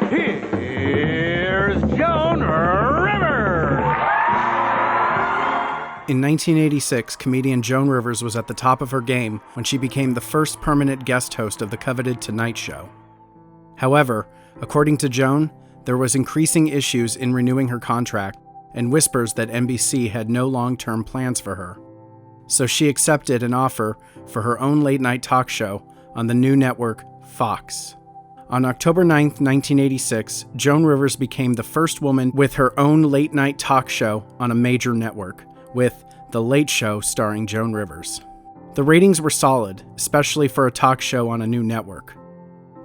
Here's Joan Rivers! In 1986, comedian Joan Rivers was at the top of her game when she became the first permanent guest host of the coveted Tonight Show. However, according to Joan, there was increasing issues in renewing her contract and whispers that NBC had no long-term plans for her. So she accepted an offer for her own late-night talk show on the new network, Fox. On October 9, 1986, Joan Rivers became the first woman with her own late-night talk show on a major network, with The Late Show starring Joan Rivers. The ratings were solid, especially for a talk show on a new network.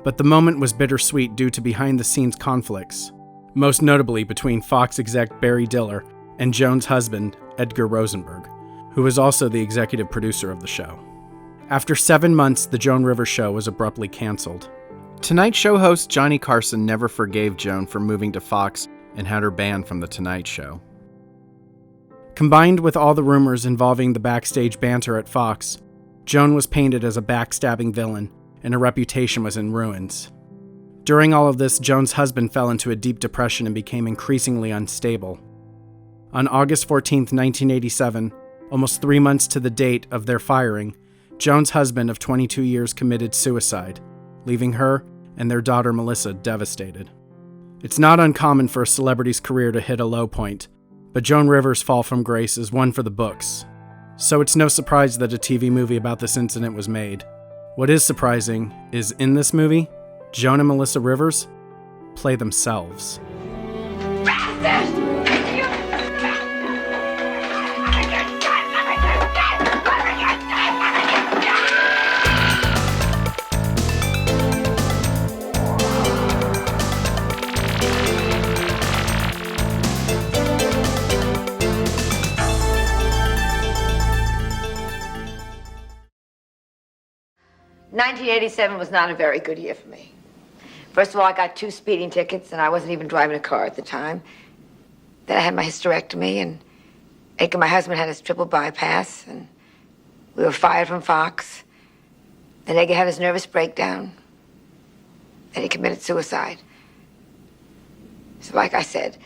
But the moment was bittersweet due to behind-the-scenes conflicts, most notably between Fox exec Barry Diller and Joan's husband, Edgar Rosenberg, who was also the executive producer of the show. After 7 months, The Joan Rivers Show was abruptly canceled. Tonight Show host Johnny Carson never forgave Joan for moving to Fox and had her banned from The Tonight Show. Combined with all the rumors involving the backstage banter at Fox, Joan was painted as a backstabbing villain, and her reputation was in ruins. During all of this, Joan's husband fell into a deep depression and became increasingly unstable. On August 14, 1987, almost 3 months to the date of their firing, Joan's husband of 22 years committed suicide, leaving her and their daughter Melissa devastated. It's not uncommon for a celebrity's career to hit a low point, but Joan Rivers' fall from grace is one for the books. So it's no surprise that a TV movie about this incident was made. What is surprising is, in this movie, Joan and Melissa Rivers play themselves. Bastard! 1987 was not a very good year for me. First of all, I got 2 speeding tickets, and I wasn't even driving a car at the time. Then I had my hysterectomy, and Edgar, my husband, had his triple bypass, and we were fired from Fox. Then Edgar had his nervous breakdown. Then he committed suicide. So like I said,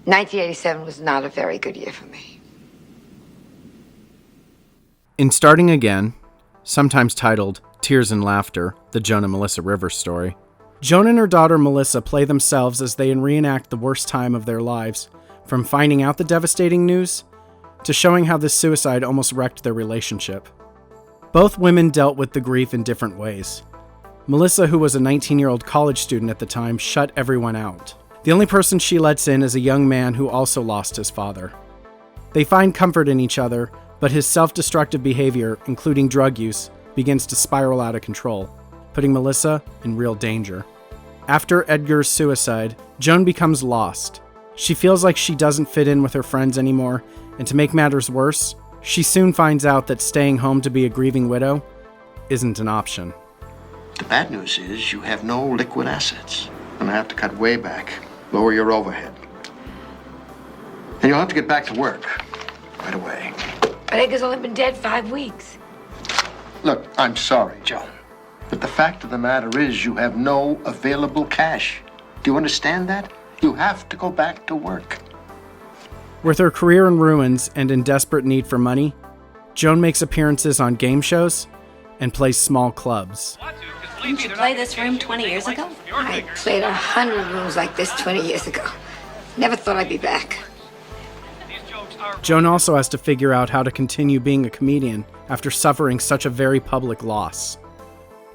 1987 was not a very good year for me. In Starting Again, sometimes titled Tears and Laughter, the Joan and Melissa Rivers story, Joan and her daughter Melissa play themselves as they reenact the worst time of their lives, from finding out the devastating news to showing how this suicide almost wrecked their relationship. Both women dealt with the grief in different ways. Melissa, who was a 19-year-old college student at the time, shut everyone out. The only person she lets in is a young man who also lost his father. They find comfort in each other, but his self-destructive behavior, including drug use, begins to spiral out of control, putting Melissa in real danger. After Edgar's suicide, Joan becomes lost. She feels like she doesn't fit in with her friends anymore, and to make matters worse, she soon finds out that staying home to be a grieving widow isn't an option. The bad news is you have no liquid assets. And I have to cut way back, lower your overhead. And you'll have to get back to work right away. But Edgar's only been dead 5 weeks. Look, I'm sorry, Joan, but the fact of the matter is you have no available cash. Do you understand that? You have to go back to work. With her career in ruins and in desperate need for money, Joan makes appearances on game shows and plays small clubs. Didn't you play this room 20 years ago? I played 100 rooms like this 20 years ago. Never thought I'd be back. Joan also has to figure out how to continue being a comedian after suffering such a very public loss.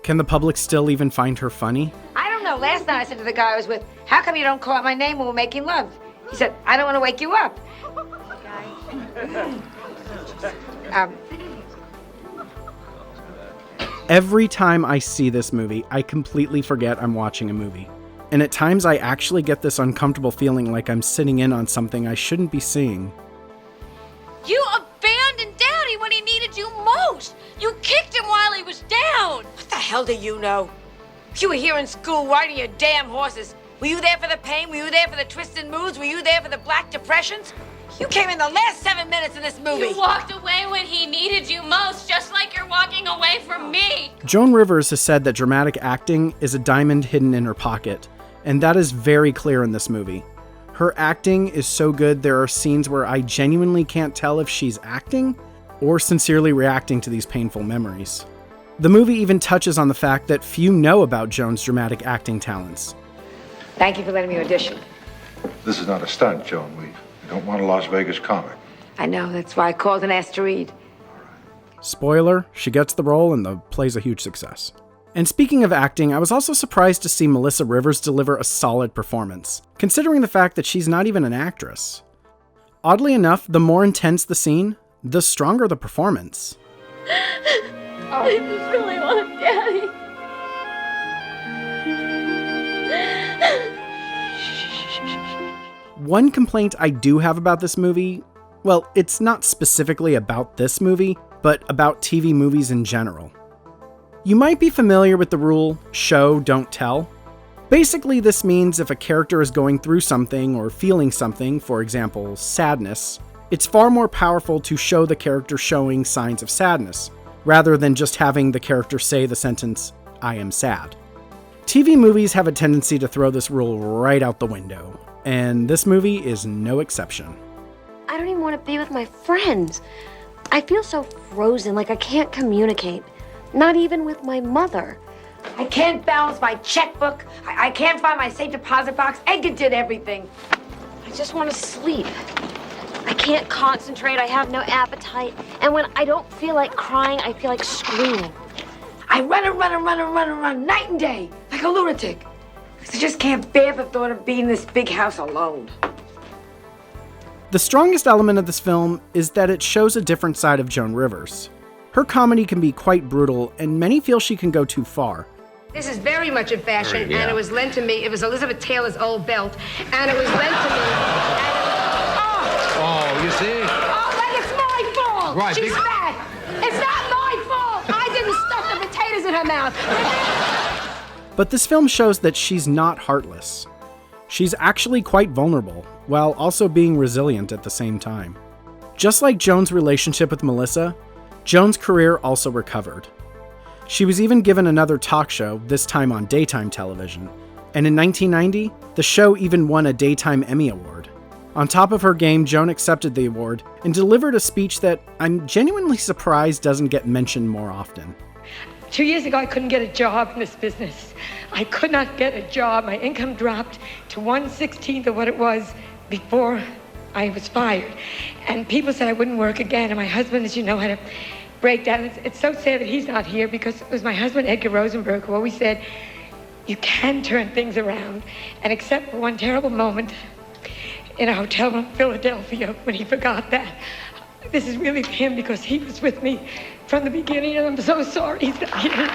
Can the public still even find her funny? I don't know. Last night I said to the guy I was with, how come you don't call out my name when we're making love? He said, I don't want to wake you up. Every time I see this movie, I completely forget I'm watching a movie. And at times I actually get this uncomfortable feeling like I'm sitting in on something I shouldn't be seeing. You abandoned Daddy when he needed you most. You kicked him while he was down. What the hell do you know? You were here in school riding your damn horses. Were you there for the pain? Were you there for the twisted moods? Were you there for the black depressions? You came in the last 7 minutes of this movie. You walked away when he needed you most, just like you're walking away from me. Joan Rivers has said that dramatic acting is a diamond hidden in her pocket, and that is very clear in this movie. Her acting is so good, there are scenes where I genuinely can't tell if she's acting or sincerely reacting to these painful memories. The movie even touches on the fact that few know about Joan's dramatic acting talents. Thank you for letting me audition. This is not a stunt, Joan. We don't want a Las Vegas comic. I know, that's why I called and asked to read. Spoiler, she gets the role and the play's a huge success. And speaking of acting, I was also surprised to see Melissa Rivers deliver a solid performance, considering the fact that she's not even an actress. Oddly enough, the more intense the scene, the stronger the performance. I just really want Daddy. One complaint I do have about this movie, well, it's not specifically about this movie, but about TV movies in general. You might be familiar with the rule, show, don't tell. Basically, this means if a character is going through something or feeling something, for example, sadness, it's far more powerful to show the character showing signs of sadness, rather than just having the character say the sentence, "I am sad." TV movies have a tendency to throw this rule right out the window, and this movie is no exception. I don't even want to be with my friends. I feel so frozen, like I can't communicate. Not even with my mother. I can't balance my checkbook. I can't find my safe deposit box. Edgar did everything. I just want to sleep. I can't concentrate. I have no appetite. And when I don't feel like crying, I feel like screaming. I run night and day, like a lunatic. Because I just can't bear the thought of being in this big house alone. The strongest element of this film is that it shows a different side of Joan Rivers. Her comedy can be quite brutal, and many feel she can go too far. This is very much in fashion, and it was lent to me. It was Elizabeth Taylor's old belt, and it was lent to me. Oh, you see? Oh, like it's my fault. Right, She's fat. It's not my fault. I didn't stuff the potatoes in her mouth. But this film shows that she's not heartless. She's actually quite vulnerable, while also being resilient at the same time. Just like Joan's relationship with Melissa, Joan's career also recovered. She was even given another talk show, this time on daytime television, and in 1990, the show even won a Daytime Emmy Award. On top of her game, Joan accepted the award and delivered a speech that I'm genuinely surprised doesn't get mentioned more often. 2 years ago, I couldn't get a job in this business. I could not get a job. My income dropped to 1/16 of what it was before I was fired. And people said I wouldn't work again. And my husband, as you know, had a breakdown. It's so sad that he's not here because it was my husband, Edgar Rosenberg, who always said, you can turn things around. And except for one terrible moment in a hotel room in Philadelphia when he forgot that, this is really him because he was with me from the beginning, and I'm so sorry he's not here.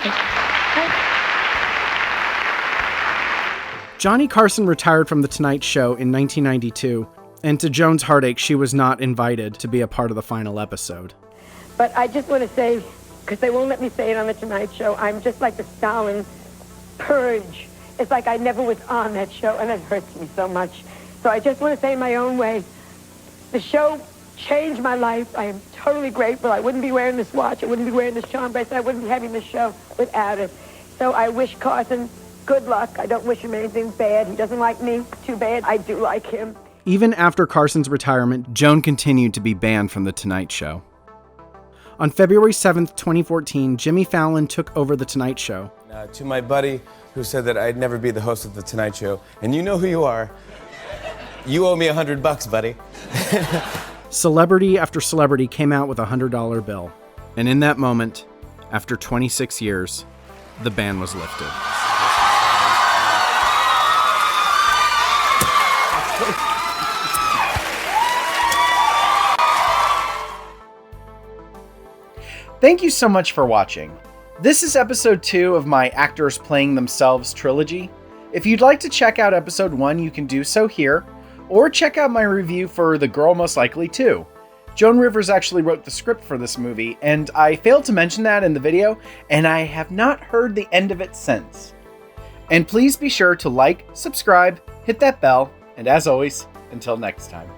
Johnny Carson retired from The Tonight Show in 1992, and to Joan's heartache, she was not invited to be a part of the final episode. But I just want to say, because they won't let me say it on The Tonight Show, I'm just like the Stalin purge. It's like I never was on that show, and it hurts me so much. So I just want to say in my own way, the show changed my life. I am totally grateful. I wouldn't be wearing this watch. I wouldn't be wearing this charm bracelet. I wouldn't be having this show without it. So I wish Carson good luck. I don't wish him anything bad. He doesn't like me. Too bad. I do like him. Even after Carson's retirement, Joan continued to be banned from The Tonight Show. On February 7th, 2014, Jimmy Fallon took over The Tonight Show. To my buddy who said that I'd never be the host of The Tonight Show, and you know who you are, you owe me $100, buddy. Celebrity after celebrity came out with a $100 bill. And in that moment, after 26 years, the ban was lifted. Thank you so much for watching. This is episode 2 of my Actors Playing Themselves trilogy. If you'd like to check out episode 1, you can do so here, or check out my review for The Girl Most Likely 2. Joan Rivers actually wrote the script for this movie, and I failed to mention that in the video, and I have not heard the end of it since. And please be sure to like, subscribe, hit that bell, and as always, until next time.